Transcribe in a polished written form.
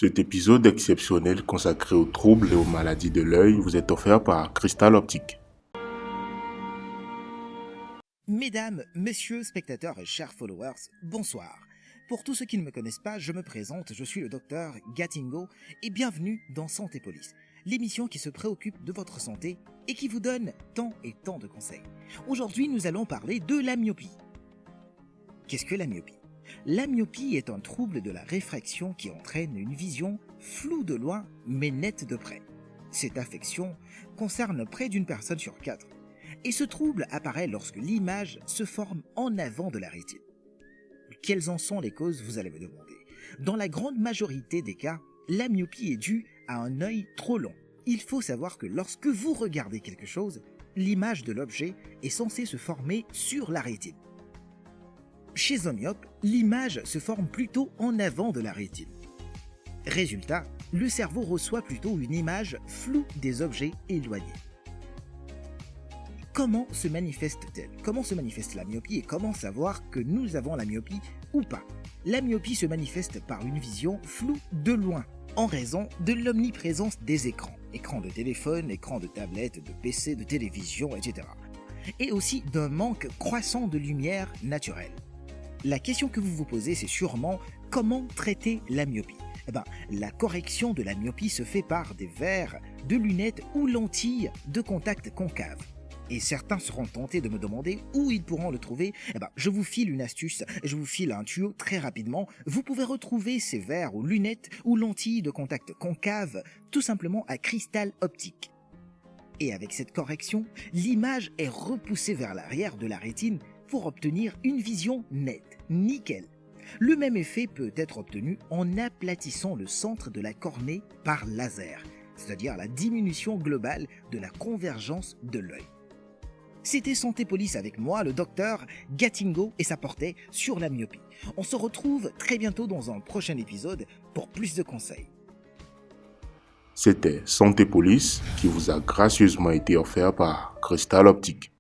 Cet épisode exceptionnel consacré aux troubles et aux maladies de l'œil vous est offert par Cristal Optique. Mesdames, messieurs, spectateurs et chers followers, bonsoir. Pour tous ceux qui ne me connaissent pas, je me présente, je suis le docteur Gatingo et bienvenue dans Santé Police, l'émission qui se préoccupe de votre santé et qui vous donne tant et tant de conseils. Aujourd'hui, nous allons parler de la myopie. Qu'est-ce que la myopie ? La myopie est un trouble de la réfraction qui entraîne une vision floue de loin mais nette de près. Cette affection concerne près d'une personne sur 4 et ce trouble apparaît lorsque l'image se forme en avant de la rétine. Quelles en sont les causes, vous allez me demander. Dans la grande majorité des cas, la myopie est due à un œil trop long. Il faut savoir que lorsque vous regardez quelque chose, l'image de l'objet est censée se former sur la rétine. Chez un myope, l'image se forme plutôt en avant de la rétine. Résultat, le cerveau reçoit plutôt une image floue des objets éloignés. Comment se manifeste-t-elle ? Comment se manifeste la myopie et comment savoir que nous avons la myopie ou pas ? La myopie se manifeste par une vision floue de loin, en raison de l'omniprésence des écrans. Écrans de téléphone, écrans de tablette, de PC, de télévision, etc. Et aussi d'un manque croissant de lumière naturelle. La question que vous vous posez, c'est sûrement comment traiter la myopie ? La correction de la myopie se fait par des verres, de lunettes ou lentilles de contact concave. Et certains seront tentés de me demander où ils pourront le trouver. Je vous file une astuce, je vous file un tuyau très rapidement. Vous pouvez retrouver ces verres ou lunettes ou lentilles de contact concave tout simplement à Cristal Optique. Et avec cette correction, l'image est repoussée vers l'arrière de la rétine pour obtenir une vision nette, nickel. Le même effet peut être obtenu en aplatissant le centre de la cornée par laser, c'est-à-dire la diminution globale de la convergence de l'œil. C'était Santé Police avec moi, le docteur Gatingo, et ça portait sur la myopie. On se retrouve très bientôt dans un prochain épisode pour plus de conseils. C'était Santé Police qui vous a gracieusement été offert par Cristal Optique.